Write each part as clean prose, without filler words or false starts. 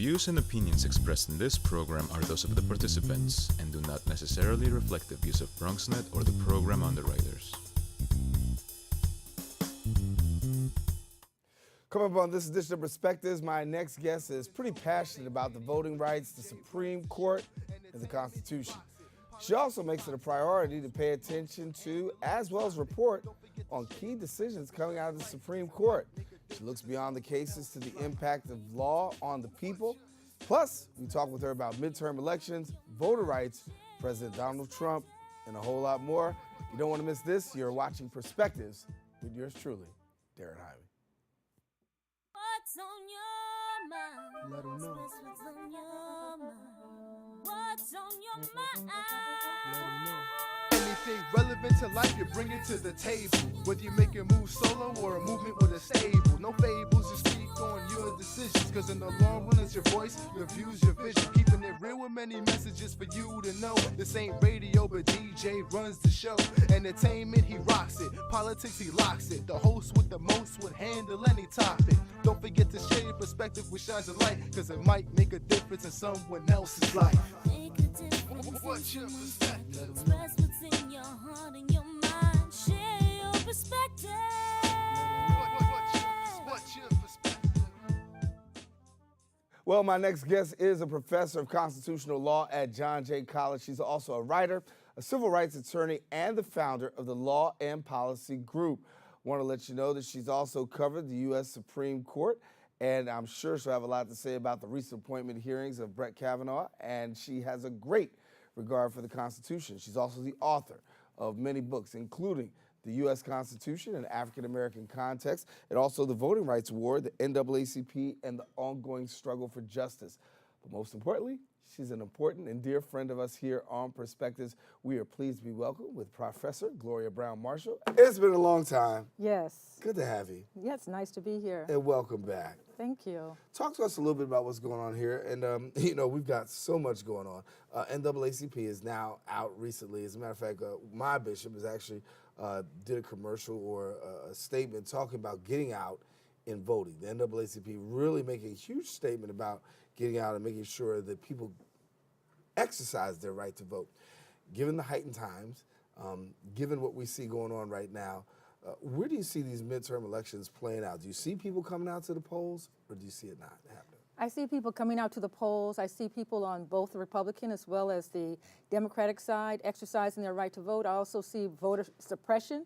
views and opinions expressed in this program are those of the participants and do not necessarily reflect the views of BronxNet or the program underwriters. Coming up on this edition of Perspectives, my next guest is pretty passionate about the voting rights, the Supreme Court, and the Constitution. She also makes it a priority to pay attention to, as well as report on key decisions coming out of the Supreme Court. She looks beyond the cases to the impact of law on the people. Plus, we talk with her about midterm elections, voter rights, President Donald Trump, and a whole lot more. You don't want to miss this. You're watching Perspectives with yours truly, Daren Jaime. What's on your mind? Let 'em know. What's on your mind? What's on your mind? Let 'em know. Anything relevant to life, you bring it to the table. Whether you make a move solo or a movement with a stable. No fables, you speak on your decisions. Cause in the long run, it's your voice, your views, your vision. Keeping it real with many messages for you to know. This ain't radio, but DJ runs the show. Entertainment, he rocks it. Politics, he locks it. The host with the most would handle any topic. Don't forget to share your perspective which shines a light. Cause it might make a difference in someone else's life. Make a difference. What's your perspective? Express what's in your heart and your mind. Share your perspective. What's your perspective? Well, my next guest is a professor of constitutional law at John Jay College. She's also a writer, a civil rights attorney, and the founder of the Law and Policy Group. Want to let you know that she's also covered the U.S. Supreme Court, and I'm sure she'll have a lot to say about the recent appointment hearings of Brett Kavanaugh, and she has a great regard for the Constitution. She's also the author of many books, including the U.S. Constitution in African-American Context, and also the Voting Rights War, the NAACP, and the ongoing struggle for justice. But most importantly, she's an important and dear friend of us here on Perspectives. We are pleased to be welcomed with Professor Gloria Browne-Marshall. It's been a long time. Yes. Good to have you. Yeah, it's nice to be here. And welcome back. Thank you. Talk to us a little bit about what's going on here. And, we've got so much going on. NAACP is now out recently. As a matter of fact, my bishop has actually did a commercial or a statement talking about getting out and voting. The NAACP really making a huge statement about getting out and making sure that people exercise their right to vote. Given the heightened times, given what we see going on right now, where do you see these midterm elections playing out? Do you see people coming out to the polls, or do you see it not happening? I see people coming out to the polls. I see people on both the Republican as well as the Democratic side exercising their right to vote. I also see voter suppression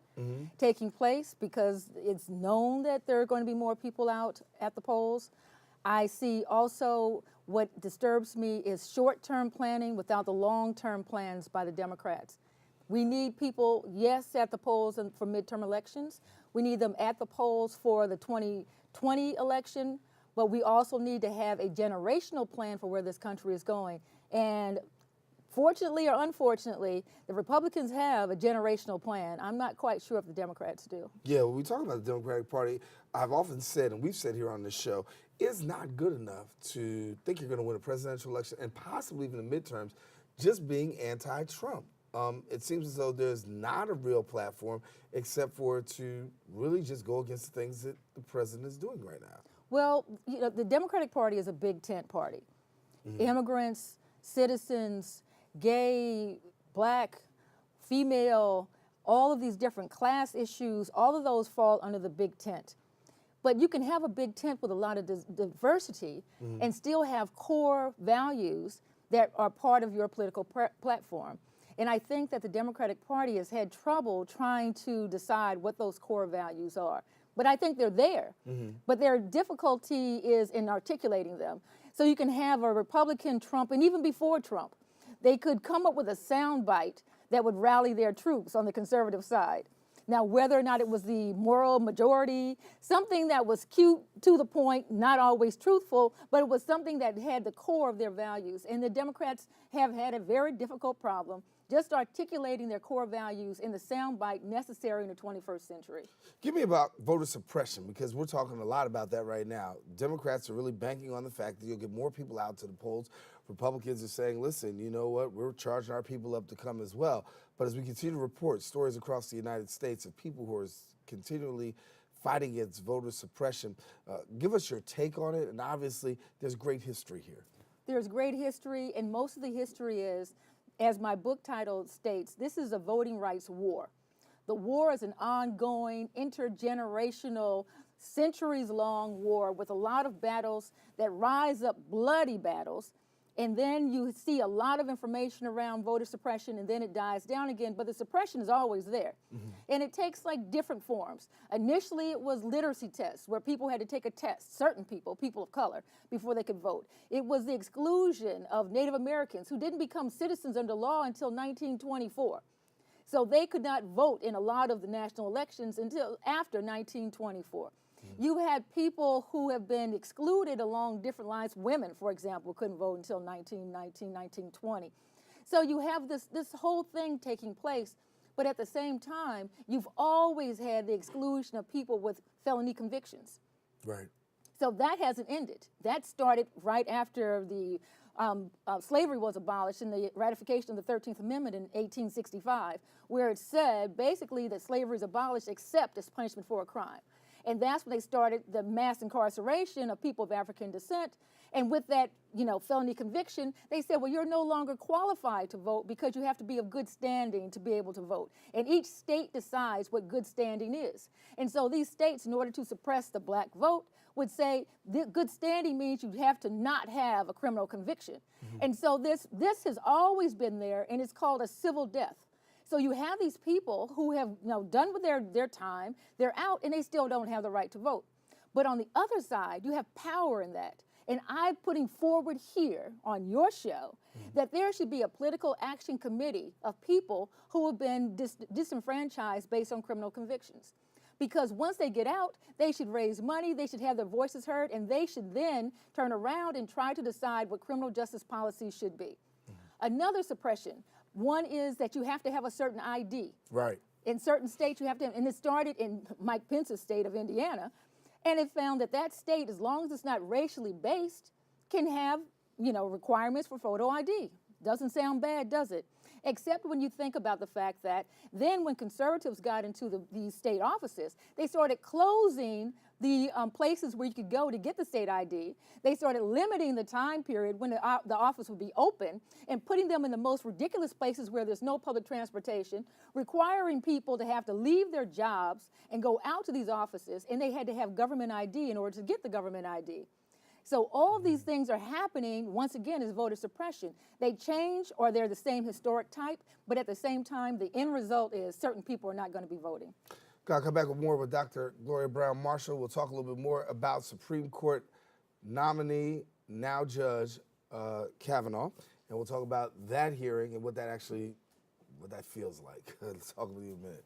taking place because it's known that there are going to be more people out at the polls. I see also what disturbs me is short-term planning without the long-term plans by the Democrats. We need people, yes, at the polls and for midterm elections. We need them at the polls for the 2020 election, but we also need to have a generational plan for where this country is going. And fortunately or unfortunately, the Republicans have a generational plan. I'm not quite sure if the Democrats do. Yeah, when we talk about the Democratic Party, I've often said, and we've said here on this show, it's not good enough to think you're going to win a presidential election and possibly even the midterms just being anti-Trump. It seems as though there's not a real platform except for to really just go against the things that the president is doing right now. Well, the Democratic Party is a big tent party. Immigrants, citizens, gay, black, female, all of these different class issues, all of those fall under the big tent. But you can have a big tent with a lot of diversity and still have core values that are part of your political platform. And I think that the Democratic Party has had trouble trying to decide what those core values are. But I think they're there. But their difficulty is in articulating them. So you can have a Republican Trump, and even before Trump, they could come up with a soundbite that would rally their troops on the conservative side. Now, whether or not it was the moral majority, something that was cute, to the point, not always truthful, but it was something that had the core of their values. And the Democrats have had a very difficult problem just articulating their core values in the soundbite necessary in the 21st century. Give me about voter suppression, because we're talking a lot about that right now. Democrats are really banking on the fact that you'll get more people out to the polls. Republicans are saying, listen, you know what, we're charging our people up to come as well. But as we continue to report stories across the United States of people who are continually fighting against voter suppression. Give us your take on it, and obviously there's great history here. There's great history, and most of the history is, as my book title states, this is a voting rights war. The war is an ongoing, intergenerational, centuries-long war with a lot of battles that rise up, bloody battles, and then you see a lot of information around voter suppression, and then it dies down again, but the suppression is always there. And it takes like different forms. Initially, it was literacy tests where people had to take a test, certain people, people of color, before they could vote. It was the exclusion of Native Americans who didn't become citizens under law until 1924. So they could not vote in a lot of the national elections until after 1924. You had people who have been excluded along different lines. Women, for example, couldn't vote until 1919, 1920. So you have this whole thing taking place, but at the same time, you've always had the exclusion of people with felony convictions. Right. So that hasn't ended. That started right after the slavery was abolished in the ratification of the 13th Amendment in 1865, where it said basically that slavery is abolished except as punishment for a crime. And that's when they started the mass incarceration of people of African descent. And with that, felony conviction, they said, well, you're no longer qualified to vote because you have to be of good standing to be able to vote. And each state decides what good standing is. And so these states, in order to suppress the black vote, would say good standing means you have to not have a criminal conviction. And so this has always been there, and it's called a civil death. So you have these people who have done with their time, they're out, and they still don't have the right to vote. But on the other side, you have power in that. And I'm putting forward here on your show that there should be a political action committee of people who have been disenfranchised based on criminal convictions. Because once they get out, they should raise money, they should have their voices heard, and they should then turn around and try to decide what criminal justice policies should be. Another suppression. One is that you have to have a certain ID. Right. In certain states, you have to have, and it started in Mike Pence's state of Indiana, and it found that state, as long as it's not racially based, can have, requirements for photo ID. Doesn't sound bad, does it? Except when you think about the fact that then when conservatives got into these state offices, they started closing the places where you could go to get the state ID. They started limiting the time period when the office would be open and putting them in the most ridiculous places where there's no public transportation, requiring people to have to leave their jobs and go out to these offices, and they had to have government ID in order to get the government ID. So all of these things are happening, once again, is voter suppression. They change or they're the same historic type, but at the same time, the end result is certain people are not going to be voting. I'll come back with more with Dr. Gloria Browne-Marshall. We'll talk a little bit more about Supreme Court nominee, now Judge Kavanaugh, and we'll talk about that hearing and what that feels like. Let's talk with you in a minute.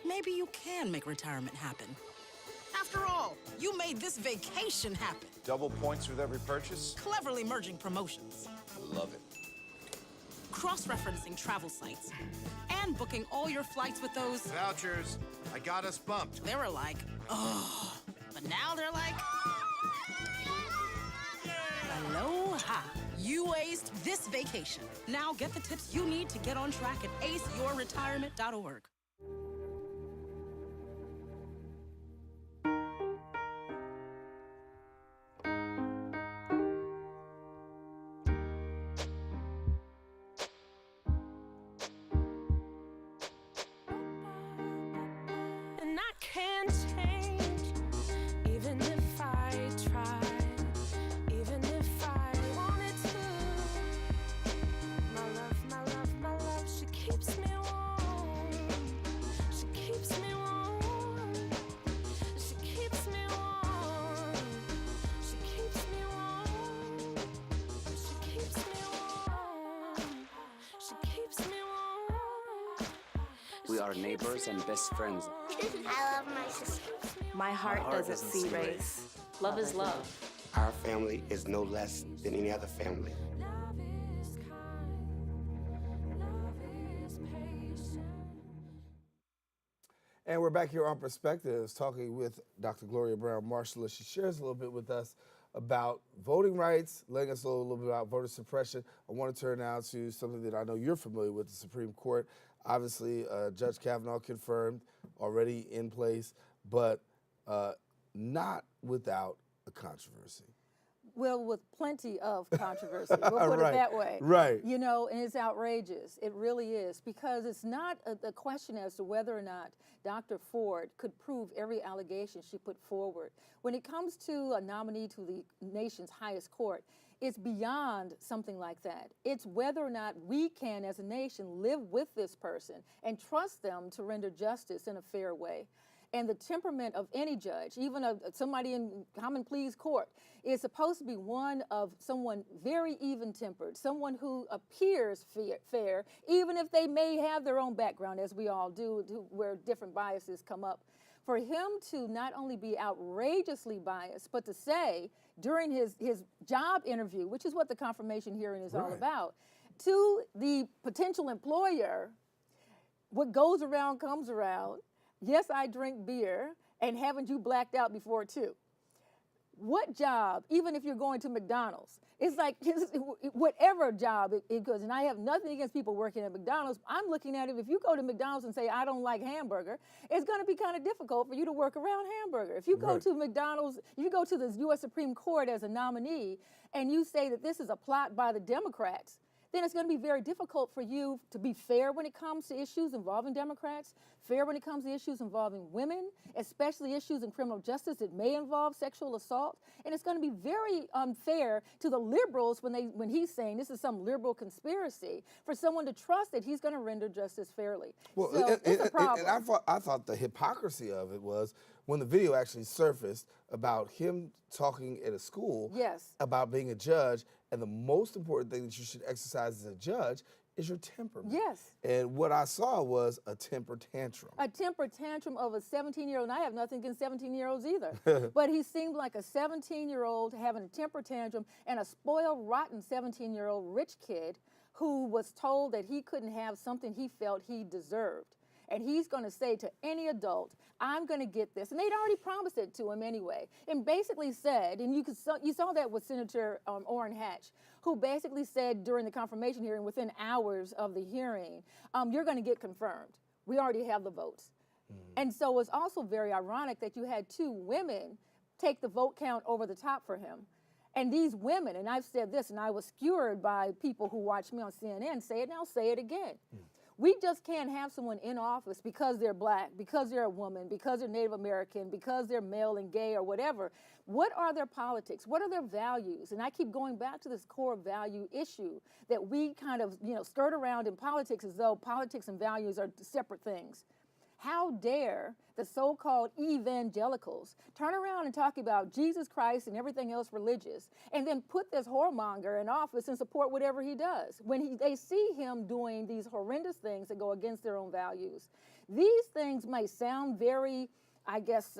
Maybe you can make retirement happen. After all, you made this vacation happen. Double points with every purchase? Cleverly merging promotions. Love it. Cross-referencing travel sites. And booking all your flights with those... Vouchers. I got us bumped. They were like, oh. But now they're like... Aloha. You aced this vacation. Now get the tips you need to get on track at aceyourretirement.org. And I can't change, even if I try, even if I wanted to. My love, she keeps me warm. She keeps me warm. She keeps me warm. She keeps me warm. She keeps me warm. She keeps me warm. We are neighbors and best friends. I love my sister. My heart doesn't see race. Love is love. Our family is no less than any other family. And we're back here on Perspectives talking with Dr. Gloria Browne-Marshall as she shares a little bit with us about voting rights, letting us know a little bit about voter suppression. I want to turn now to something that I know you're familiar with, the Supreme Court. Obviously, Judge Kavanaugh confirmed, already in place, but not without a controversy. Well, with plenty of controversy. We'll put Right, it that way. right. You know, and it's outrageous. It really is, because it's not a question as to whether or not Dr. Ford could prove every allegation she put forward. When it comes to a nominee to the nation's highest court, it's beyond something like that. It's whether or not we can, as a nation, live with this person and trust them to render justice in a fair way. And the temperament of any judge, even somebody in common pleas court, is supposed to be one of someone very even-tempered, someone who appears fair, even if they may have their own background, as we all do, where different biases come up. For him to not only be outrageously biased, but to say during his job interview, which is what the confirmation hearing is all about, to the potential employer, what goes around comes around. Yes, I drink beer, and haven't you blacked out before too? What job, even if you're going to McDonald's, it's like whatever job it goes, and I have nothing against people working at McDonald's. I'm looking at it, if you go to McDonald's and say, I don't like hamburger, it's gonna be kind of difficult for you to work around hamburger. If you go to McDonald's, if you go to the U.S. Supreme Court as a nominee, and you say that this is a plot by the Democrats, then it's going to be very difficult for you to be fair when it comes to issues involving Democrats, fair when it comes to issues involving women, especially issues in criminal justice that may involve sexual assault. And it's going to be very unfair to the liberals when he's saying this is some liberal conspiracy for someone to trust that he's going to render justice fairly. Well, so it's a problem. And I thought the hypocrisy of it was when the video actually surfaced about him talking at a school about being a judge, and the most important thing that you should exercise as a judge is your temperament. Yes. And what I saw was a temper tantrum. A temper tantrum of a 17-year-old, and I have nothing against 17-year-olds either. But he seemed like a 17-year-old having a temper tantrum, and a spoiled, rotten 17-year-old rich kid who was told that he couldn't have something he felt he deserved. And he's going to say to any adult, I'm going to get this. And they'd already promised it to him anyway. And basically said, and you saw that with Senator Orrin Hatch, who basically said during the confirmation hearing, within hours of the hearing, you're going to get confirmed. We already have the votes. And so it's also very ironic that you had two women take the vote count over the top for him. And these women, and I've said this, and I was skewered by people who watch me on CNN, say it and I'll say it again. We just can't have someone in office because they're black, because they're a woman, because they're Native American, because they're male and gay or whatever. What are their politics? What are their values? And I keep going back to this core value issue that we kind of, skirt around in politics as though politics and values are separate things. How dare the so-called evangelicals turn around and talk about Jesus Christ and everything else religious, and then put this whoremonger in office and support whatever he does when they see him doing these horrendous things that go against their own values. These things may sound very, I guess,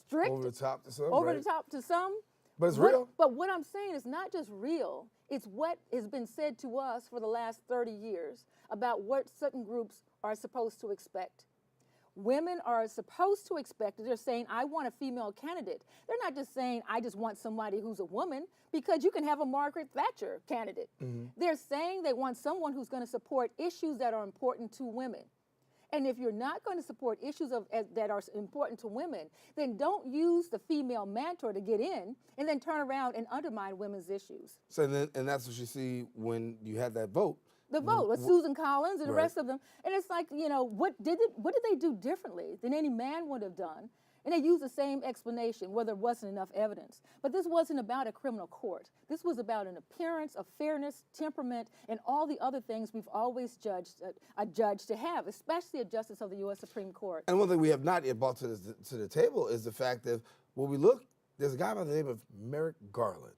strict. Over the top to some. Over the top to some. But it's real. But what I'm saying is not just real. It's what has been said to us for the last 30 years about what certain groups are supposed to expect. Women are supposed to expect, they're saying, I want a female candidate. They're not just saying, I just want somebody who's a woman, because you can have a Margaret Thatcher candidate. They're saying they want someone who's going to support issues that are important to women. And if you're not going to support issues that are important to women, then don't use the female mentor to get in and then turn around and undermine women's issues. So and that's what you see when you had that vote. The vote with Susan Collins and the rest of them. And it's like, what did they do differently than any man would have done? And they used the same explanation, where there wasn't enough evidence. But this wasn't about a criminal court. This was about an appearance of fairness, temperament, and all the other things we've always judged a judge to have, especially a justice of the U.S. Supreme Court. And one thing we have not yet brought to the table is the fact that when we look, there's a guy by the name of Merrick Garland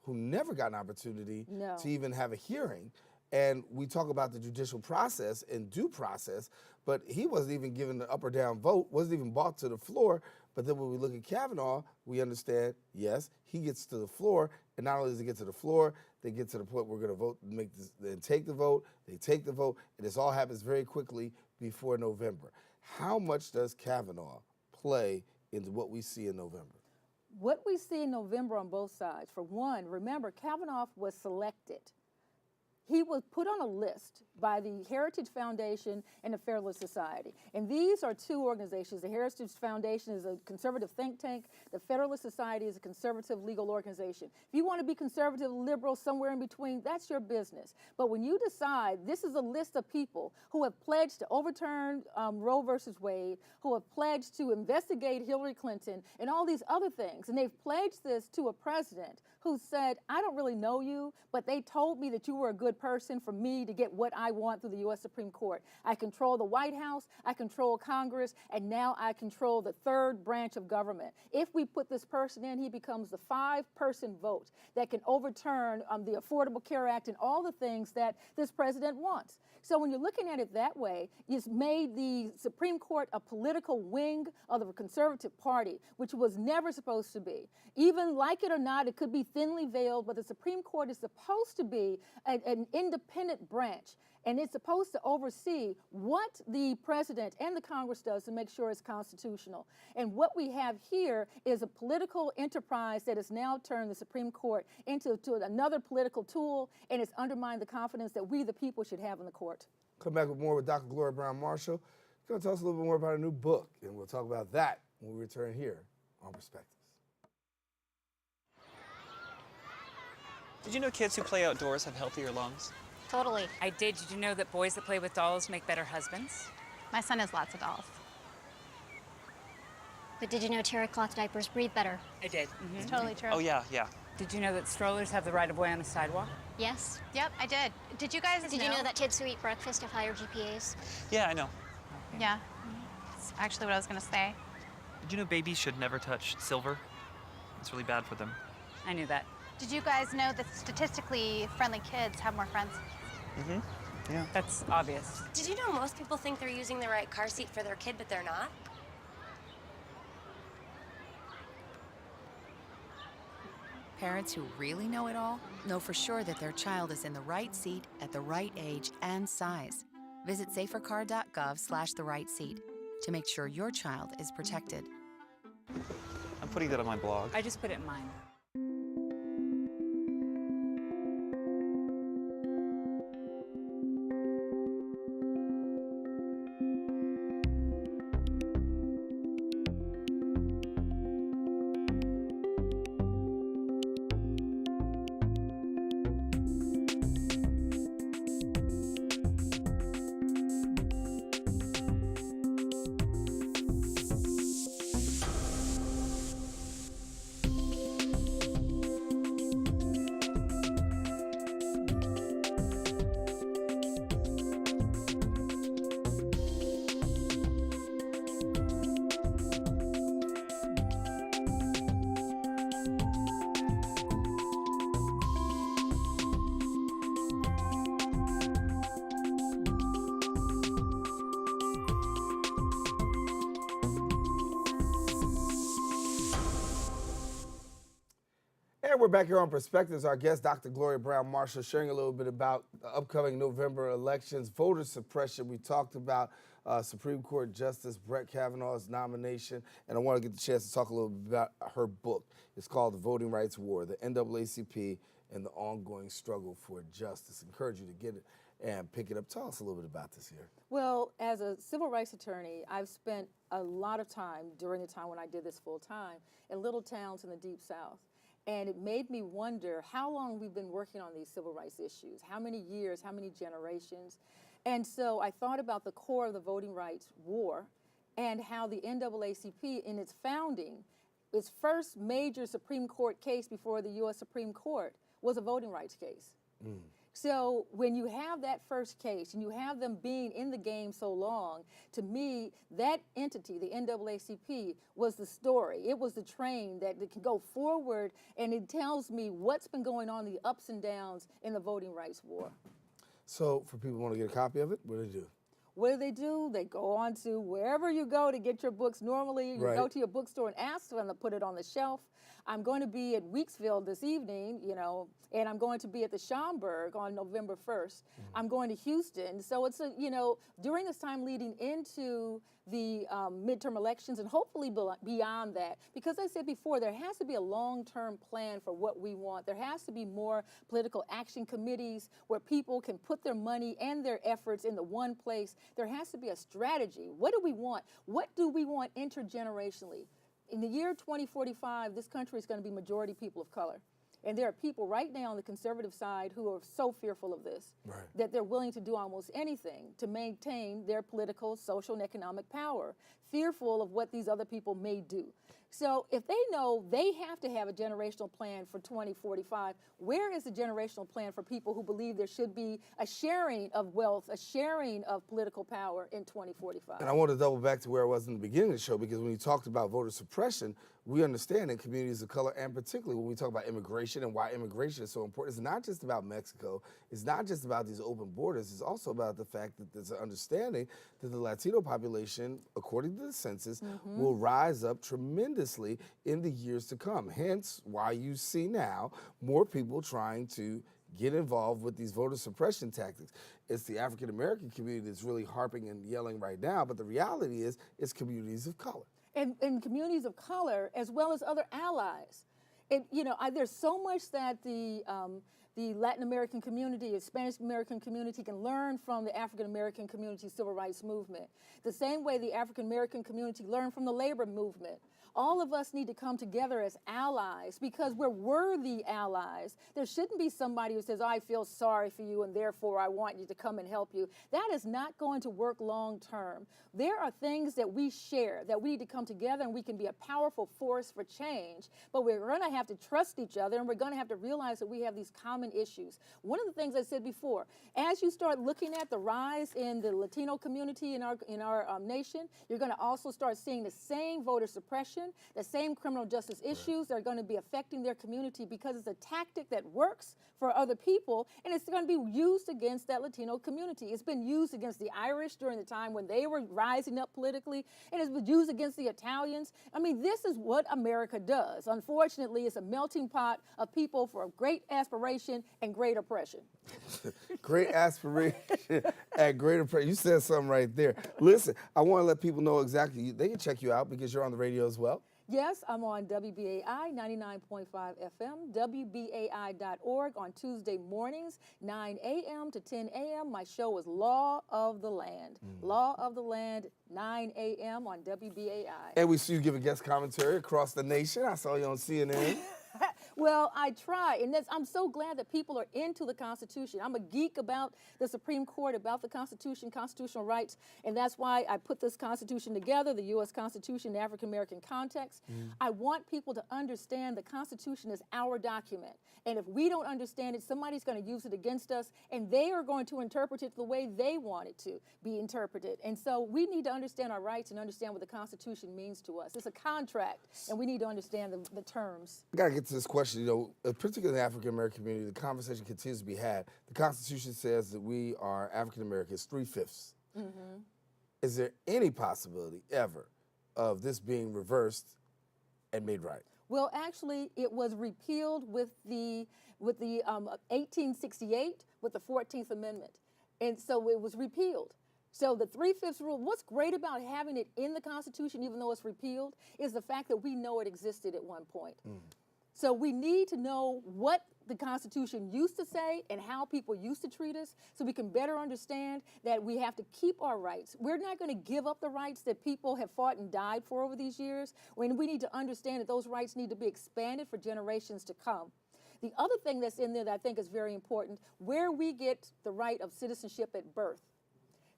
who never got an opportunity to even have a hearing. And we talk about the judicial process and due process, but he wasn't even given the up or down vote, wasn't even brought to the floor. But then when we look at Kavanaugh, we understand, yes, he gets to the floor, and not only does he get to the floor, they get to the point we're going to vote, make this, then take the vote, they take the vote, and this all happens very quickly before November. How much does Kavanaugh play into what we see in November? What we see in November on both sides, for one, remember, Kavanaugh was selected. He was put on a list by the Heritage Foundation and the Fairless Society. And these are two organizations. The Heritage Foundation is a conservative think tank. The Federalist Society is a conservative legal organization. If you want to be conservative, liberal, somewhere in between, that's your business. But when you decide, this is a list of people who have pledged to overturn Roe versus Wade, who have pledged to investigate Hillary Clinton and all these other things. And they've pledged this to a president who said, I don't really know you, but they told me that you were a good person for me to get what I want through the U.S. Supreme Court. I control the White House, I control Congress, and now I control the third branch of government. If we put this person in, he becomes the 5-person vote that can overturn the Affordable Care Act and all the things that this president wants. So when you're looking at it that way, it's made the Supreme Court a political wing of the conservative party, which was never supposed to be. Even like it or not, it could be thinly veiled, but the Supreme Court is supposed to be an independent branch, and it's supposed to oversee what the president and the Congress does to make sure it's constitutional. And what we have here is a political enterprise that has now turned the Supreme Court into another political tool, and it's undermined the confidence that we, the people, should have in the court. Come back with more with Dr. Gloria Browne-Marshall. She's going to tell us a little bit more about a new book, and we'll talk about that when we return here on Perspectives. Did you know kids who play outdoors have healthier lungs? Totally. I did. Did you know that boys that play with dolls make better husbands? My son has lots of dolls. But did you know terracloth diapers breathe better? I did. It's totally true. Oh, yeah. Did you know that strollers have the right of way on the sidewalk? Yes. Yep, I did. Did you guys Did you know that kids who eat breakfast have higher GPAs? Yeah, I know. Okay. Yeah. That's actually what I was going to say. Did you know babies should never touch silver? It's really bad for them. I knew that. Did you guys know that statistically friendly kids have more friends? Mm-hmm. Yeah. That's obvious. Did you know most people think they're using the right car seat for their kid, but they're not? Parents who really know it all know for sure that their child is in the right seat at the right age and size. Visit safercar.gov/the-right-seat to make sure your child is protected. I'm putting that on my blog. I just put it in mine. And we're back here on Perspectives. Our guest, Dr. Gloria Browne-Marshall, sharing a little bit about the upcoming November elections, voter suppression. We talked about Supreme Court Justice Brett Kavanaugh's nomination, and I want to get the chance to talk a little bit about her book. It's called The Voting Rights War, the NAACP and the Ongoing Struggle for Justice. I encourage you to get it and pick it up. Tell us a little bit about this here. Well, as a civil rights attorney, I've spent a lot of time during the time when I did this full time in little towns in the Deep South. And it made me wonder how long we've been working on these civil rights issues, how many years, how many generations. And so I thought about the core of the voting rights war and how the NAACP in its founding, its first major Supreme Court case before the U.S. Supreme Court was a voting rights case. So when you have that first case and you have them being in the game so long, to me, that entity, the NAACP, was the story. It was the train that can go forward, and it tells me what's been going on, the ups and downs in the voting rights war. So for people who want to get a copy of it, what do they do? What do? They go on to wherever you go to get your books. Normally, you go to your bookstore and ask them to put it on the shelf. I'm going to be at Weeksville this evening, and I'm going to be at the Schaumburg on November 1st. I'm going to Houston. So it's, during this time leading into the midterm elections and hopefully beyond that, because I said before, there has to be a long-term plan for what we want. There has to be more political action committees where people can put their money and their efforts in the one place. There has to be a strategy. What do we want? What do we want intergenerationally? In the year 2045, this country is going to be majority people of color. And there are people right now on the conservative side who are so fearful of this, that they're willing to do almost anything to maintain their political, social, and economic power, fearful of what these other people may do. So if they know they have to have a generational plan for 2045, where is the generational plan for people who believe there should be a sharing of wealth, a sharing of political power in 2045? And I want to double back to where I was in the beginning of the show, because when you talked about voter suppression, we understand in communities of color, and particularly when we talk about immigration and why immigration is so important, it's not just about Mexico, it's not just about these open borders, it's also about the fact that there's an understanding that the Latino population, according to the census, will rise up tremendously in the years to come. Hence why you see now more people trying to get involved with these voter suppression tactics. It's the African American community that's really harping and yelling right now, but the reality is it's communities of color. And communities of color, as well as other allies. There's so much that the Latin American community, the Spanish American community can learn from the African American community civil rights movement. The same way the African American community learned from the labor movement. All of us need to come together as allies because we're worthy allies. There shouldn't be somebody who says, I feel sorry for you and therefore I want you to come and help you. That is not going to work long term. There are things that we share, that we need to come together and we can be a powerful force for change, but we're going to have to trust each other and we're going to have to realize that we have these common issues. One of the things I said before, as you start looking at the rise in the Latino community in our nation, you're going to also start seeing the same voter suppression, the same criminal justice issues that are going to be affecting their community because it's a tactic that works for other people and it's going to be used against that Latino community. It's been used against the Irish during the time when they were rising up politically, and it's been used against the Italians. I mean, this is what America does. Unfortunately, it's a melting pot of people for great aspiration and great oppression. Great aspiration and great oppression. You said something right there. Listen, I want to let people know exactly. They can check you out because you're on the radio as well. Yes, I'm on WBAI 99.5 FM, WBAI.org on Tuesday mornings, 9 a.m. to 10 a.m. My show is Law of the Land. Law of the Land, 9 a.m. on WBAI. And we see you give a guest commentary across the nation. I saw you on CNN. Well, I try, and I'm so glad that people are into the Constitution. I'm a geek about the Supreme Court, about the Constitution, constitutional rights, and that's why I put this Constitution together, the U.S. Constitution in the African-American context. I want people to understand the Constitution is our document, and if we don't understand it, somebody's going to use it against us, and they are going to interpret it the way they want it to be interpreted. And so we need to understand our rights and understand what the Constitution means to us. It's a contract, and we need to understand the terms. I got to get to this question. Particularly in the African-American community, the conversation continues to be had. The Constitution says that we are African-Americans, 3/5. Is there any possibility ever of this being reversed and made right? Well, actually, it was repealed with the 1868 with the 14th Amendment, and so it was repealed. So the 3/5 rule, what's great about having it in the Constitution, even though it's repealed, is the fact that we know it existed at one point. So we need to know what the Constitution used to say and how people used to treat us so we can better understand that we have to keep our rights. We're not going to give up the rights that people have fought and died for over these years, when we need to understand that those rights need to be expanded for generations to come. The other thing that's in there that I think is very important, where we get the right of citizenship at birth.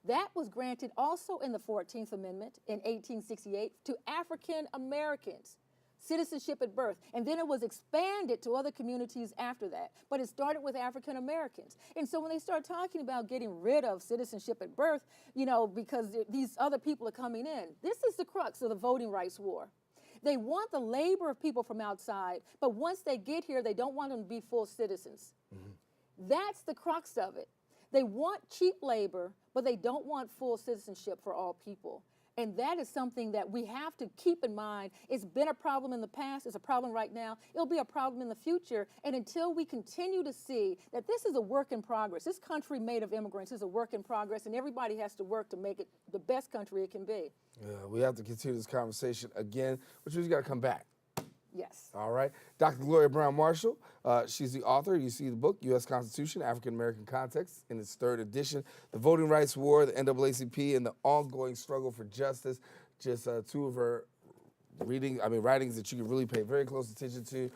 That was granted also in the 14th Amendment in 1868 to African Americans. Citizenship at birth, and then it was expanded to other communities after that, but it started with African Americans. And so when they start talking about getting rid of citizenship at birth, because these other people are coming in, this is the crux of the voting rights war. They want the labor of people from outside, but once they get here, they don't want them to be full citizens. That's the crux of it. They want cheap labor, but they don't want full citizenship for all people. And that is something that we have to keep in mind. It's been a problem in the past, it's a problem right now, it'll be a problem in the future. And until we continue to see that this is a work in progress, this country made of immigrants is a work in progress, and everybody has to work to make it the best country it can be. Yeah, we have to continue this conversation again, which means you got to come back. Yes. All right. Dr. Gloria Browne-Marshall, she's the author. You see the book, U.S. Constitution, African American Context, in its 3rd edition. The Voting Rights War, the NAACP, and the Ongoing Struggle for Justice. Just two of her writings that you can really pay very close attention to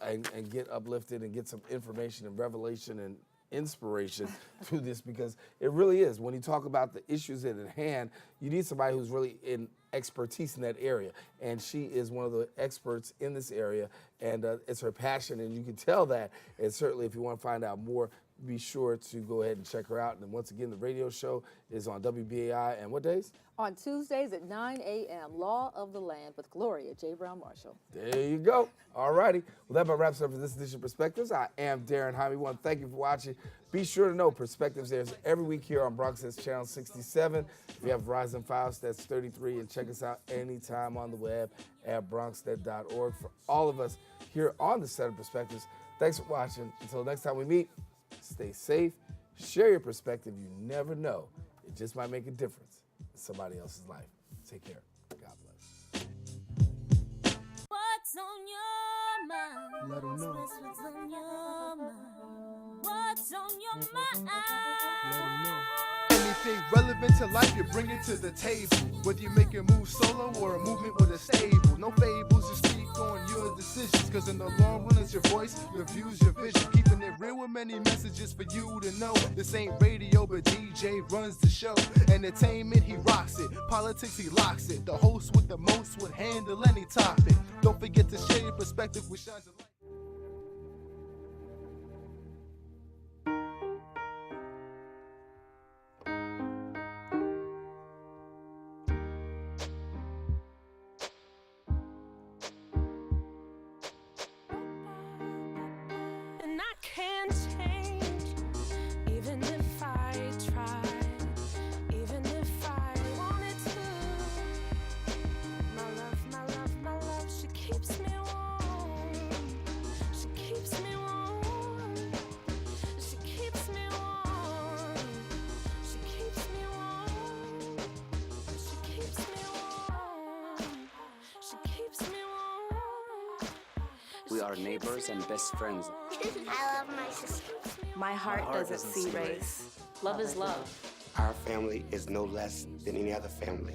and get uplifted and get some information and revelation and inspiration through this, because it really is. When you talk about the issues at hand, you need somebody who's really in expertise in that area, and she is one of the experts in this area, and it's her passion, and you can tell that. And certainly if you want to find out more, be sure to go ahead and check her out. And once again, the radio show is on WBAI, and what days? On Tuesdays at 9 a.m., Law of the Land with Gloria J. Browne-Marshall. There you go. All righty. Well, that about wraps up for this edition of Perspectives. I am Daren Jaime. I want to thank you for watching. Be sure to know Perspectives airs every week here on BronxNet's Channel 67. If you have Verizon Files, that's 33. And check us out anytime on the web at bronxnet.org. For all of us here on the set of Perspectives, thanks for watching. Until next time we meet, stay safe, share your perspective. You never know. It just might make a difference in somebody else's life. Take care. God bless. What's on your mind? Let 'em know. Express what's on your mind. What's on your mind? Let 'em know. Anything relevant to life, you bring it to the table. Whether you make a move solo or a movement with a stable. No fables, you speak on your decisions. Cause in the long run, it's your voice, your views, your vision. Keeping it real with many messages for you to know. This ain't radio, but DJ runs the show. Entertainment, he rocks it. Politics, he locks it. The host with the most would handle any topic. Don't forget to share your perspective with Shines of Light. And I can't change, even if I tried, even if I wanted to. My love, my love, my love, she keeps me warm. She keeps me warm. She keeps me warm. She keeps me warm. She keeps me warm. She keeps me warm. We are neighbors and best friends. I love my sister. My heart doesn't see race. Love is love. Our family is no less than any other family.